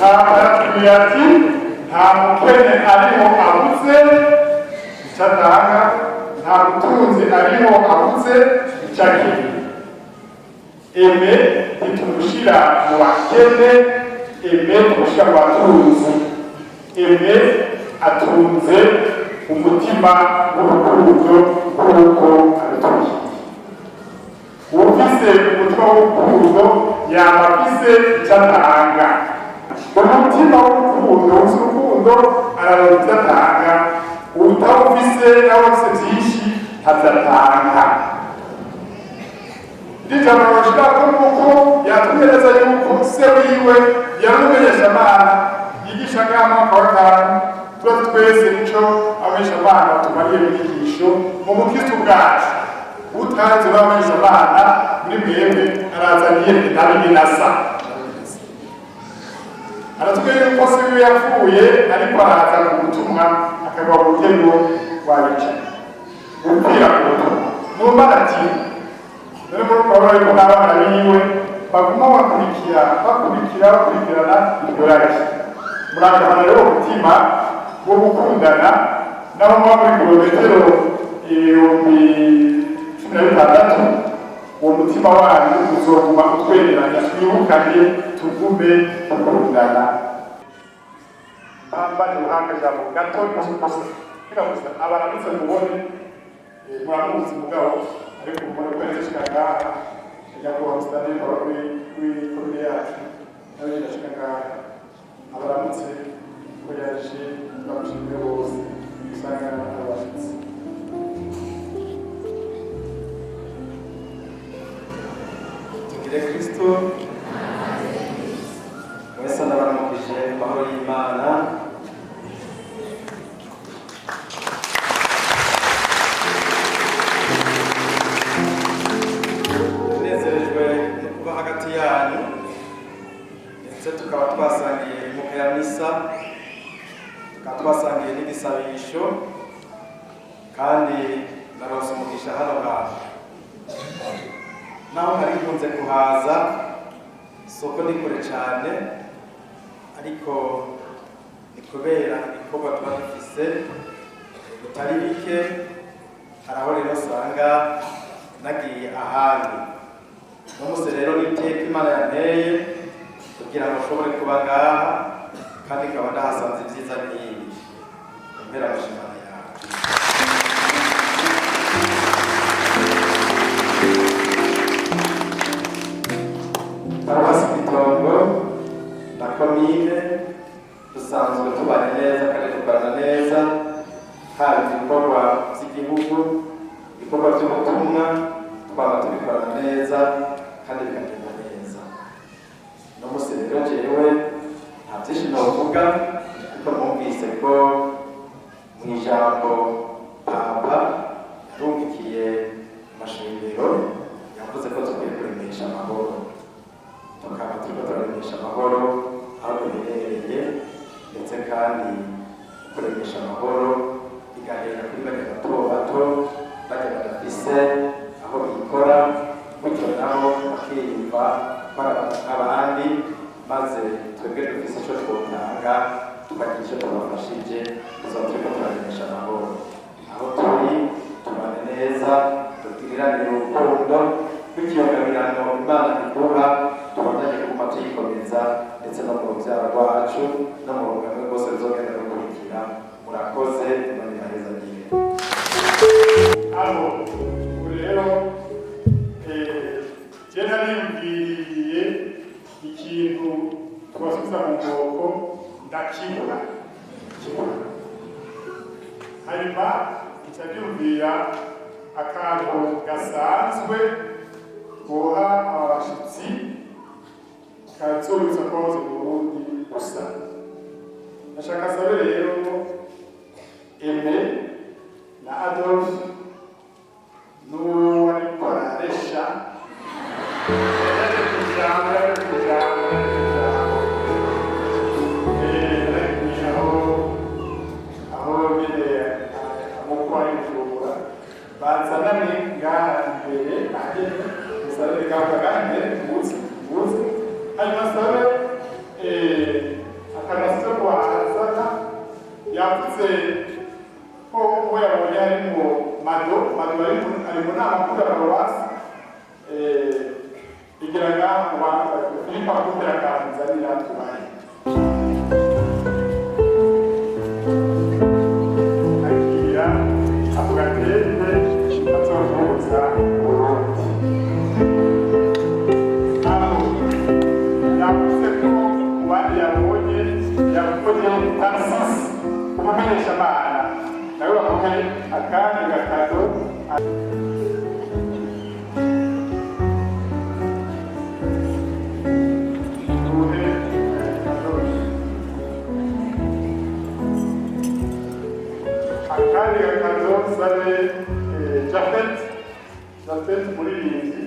Speaker 1: Aratubwira ati nta mukene ariho abuze icyo atanga, nta mutunzi ariho abuze icyo agira. Eme ntitumushyira mu bakene, eme tumushyira mu batunzi. Eme atunze umutima w'urukundo nk'uko abitubwiye. Ufise umutima w'urukundo yaba afise icyo atanga. Umutima w'urukundo uzi urukundo araronka icyo atanga, utawufise nawe afise byinshi ntavyatanga. Ijambo bashirako nuko yatumereza yuko se wiwe yarumenyeshamana yigisha mwaka wa gatanu, tuba twese ico abamenyeshamana tumariye mu nyigisho mu bukristo bwacu. Utazi abamenyeshamana muri mwebwe arazaniye ntabinasa. Aratubwira yuko se wiwe yapfuye ariko araza ku butumwa akagwa ku rutego rwabica upfira ku butumwa numva ati dore muri pawulo yuko n'abana biwe baguma bakurikirana iryo rari. Murakabana rero umutima wo gukundana n'abo muba muri kilometero 16 uwo mutima wanyu uzoguma utwereranya, twibukane tugume dukundana. Mbanje guhanga ijambo gato gusa abaramutse mubone muramuzi mugabo ariko mubone ko yashika ngaha nyakubahwa Musitanteri w'ikomine yacu nawe yashika ngaha abaramutse ko yaje bamushimire bose usanga abashitsi.
Speaker 5: Tugire Kristo mwese ndabaramukije amahoro y'Imana. Tunezerejwe no kuba hagati yanyu ndetse tukaba twasangiye impuka ya misa, tukaba twasangiye n'igisabisho kandi narose umugisha hano hantu. Naho hari nkunze kuhaza isoko ni kure cyane, ariko ni kubera ibikorwa tuba dufise bitari bike. Hari aho rero usanga nagiye ahandi. N'umunsi rero n'iteka Imana yanteye kugira ngo ushobore kuba ngaha, kandi ikaba ndahasanze ibyiza n'ibi. Impera amashimana yawe. Paruwasi Gitongo na komine dusanzwe tubana neza kandi dukorana neza, haba ibikorwa by'igihugu, ibikorwa by'ubutumwa twaba tubikorana neza kandi bikagenda neza. No munsi rero jewe nta byinshi novuga, kuko mwumvise ko mu ijambo Papa yarungikiye amashengero yavuze ko tugiye kuremesha amahoro. Tukaba turiko turaremesha amahoro aho duherereye, ndetse kandi kuremesha amahoro bigahera kuri bane bato bato bajya badafise aho bikora, gutyo nabo bakiyumva abandi, maze twebwe dufise icyo twotanga tukagira icyo tubafashije, tuzaba turiko turaremesha amahoro. Aho turi tubane neza, tugiriranire urukundo, tw'ikiyongabirano Imana iduha tubandanye kuguma tuyikomeza, ndetse no mu rubyaro rwacu no mu rugano rwose ruzogenda rukurikira. Murakoze, Imana ibahezagire.
Speaker 1: Abo rero je nariyumviriye ikintu twasubiza mu nkoko ndakibura, hanyuma ncabyumvira akantu gasanzwe boha abashitsi kazoza koze mu Burundi gusa. Nashaka sabe rero Aime na Adolphe n'uwo ariko araresha bazanane ngaha imbere nanjye musabe bikabagane muzi hanyuma sabe akanasizo kuhazana yavuze ko uwo yabonye harimo mado ari mu nama kuri Paruwasi igira ngaha mu bantu Filipo akundira akanzanira tubaye akira avuga tende azovuza Burundi. Yavuze ko uwandi yabonye Tarasisi umumenyeshamana nawe bamuhe akandi gakado akandi gakado sabe Japhet muririmbyi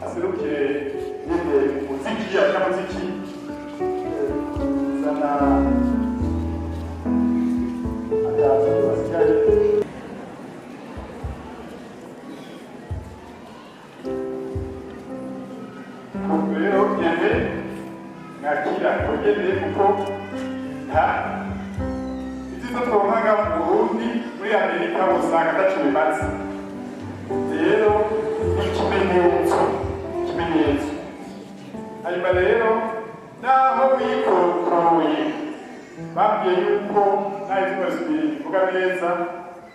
Speaker 1: aserukire nyine muziki akamuziki sana rero nyene nakira kugende kuko nta ibyiza twomaga mu Burundi muri Amerika usanga ataco bimaze rero ikimenyetso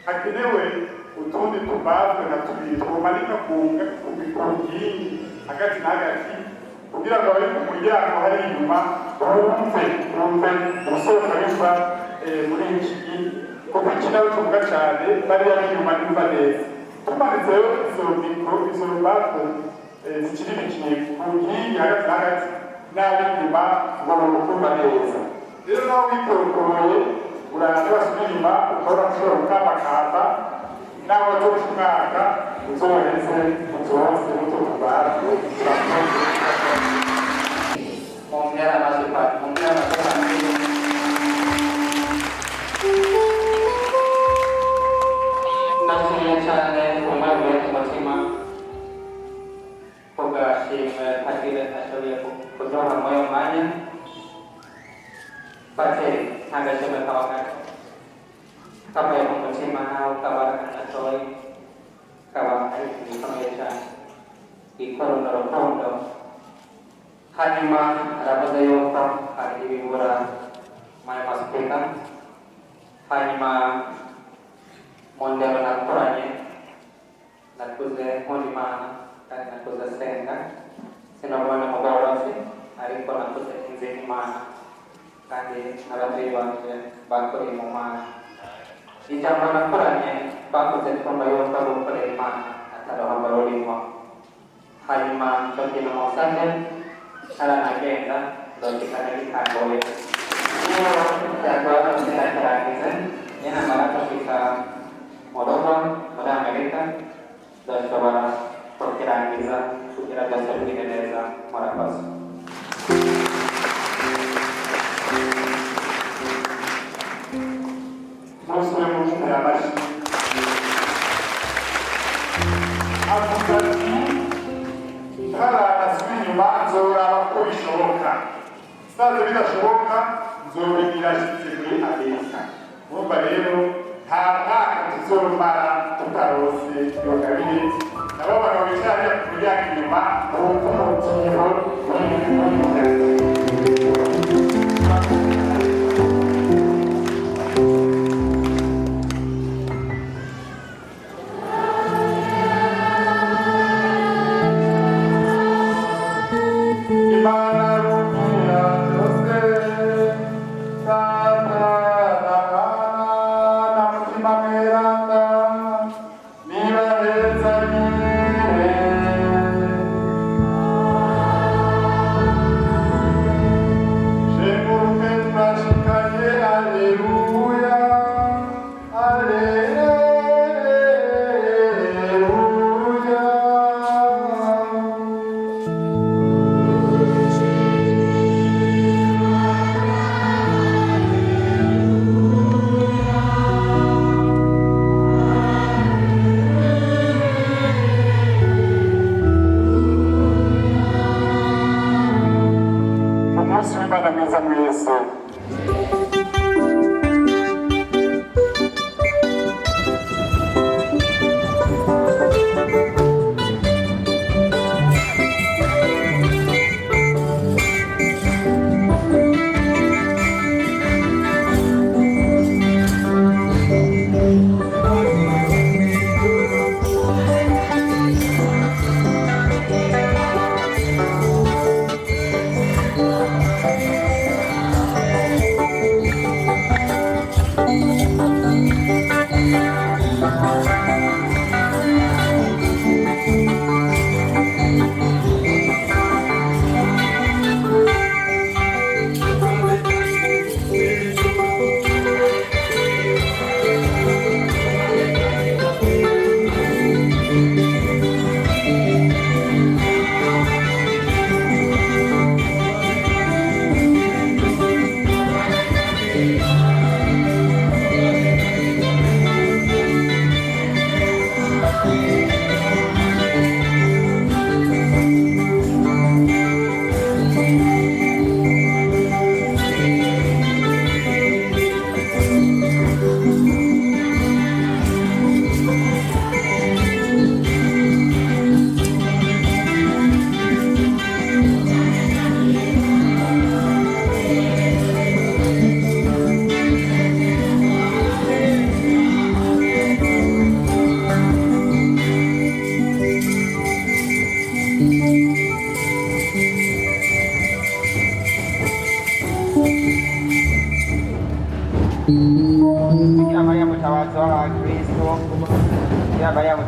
Speaker 1: hakenewe utundi tubazwe na tubiri twomanika ku nkingi hagati na hagati kugira ngo abari ku muryango hari inyuma bumve gusohoka biva muri iki kuko ikinawe tuvuga cyane bariya b'inyuma nimva neza tumanitseho izo bafo zikiri bikiye ku nkingi hagati na hagati n'ab'inyuma ngo kumva neza rero nawe witorokoye uraza basubira inyuma ukabona ushobora gukambakamba nawe watoje umwaka uzoheze uzoheze muto kubazwe
Speaker 3: Mungkin masih Pak, mungkin masih Nasinya chane rumah gue masima Poga si hati dan asli aku Kudrah moyo manya Pace Naga coba tawakan Kapa yang masima hau kabar asli Kabar hari ini pengeja Ikor norokondo Hanima Rabazayo Tam hari ini murah Mai masukan Hanima Mondel Nakuranya Nakuze Honima Dan nakuze Senga Sinabwana Mubawa sih Hari ini nakuze Inzeni Mana Kandi Naratriwa Bangkuri Mumana Di zaman Nakuranya Bangkuze Pembayo Tabu Peremana Atau Hambaro Lima Hanima Contina Mosanen Salah agenda dan kita lihat boleh. Ini jadwal kita ini nama kita Moldova, pada Amerika dan coba perkiraan kita kira dasar di Indonesia merapas.
Speaker 1: Muslim merapas. Aku tadi kalau nasibnya nzora ko bishoboka staze bidashoboka nzobinira shitse Amerika urumva rero nta mwaka tuzomara tutarose iyo kabiri nabo bano bicara ku muryango inyuma uko umutiro Miranda, Miranda,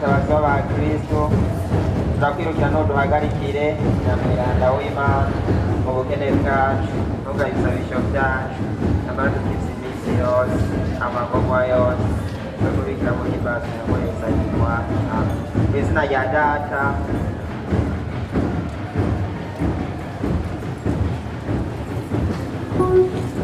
Speaker 6: abatabazi b'abakristo turakwirukira n'uduhagarikire nyamwiranda w'Imana mu bukene bwacu n'ubwabisabisho byacu nyamara dufise iminsi yose amagomwa yose no kubikira mu himbazo yakoreza yitwa mu izina rya data
Speaker 7: Thank you.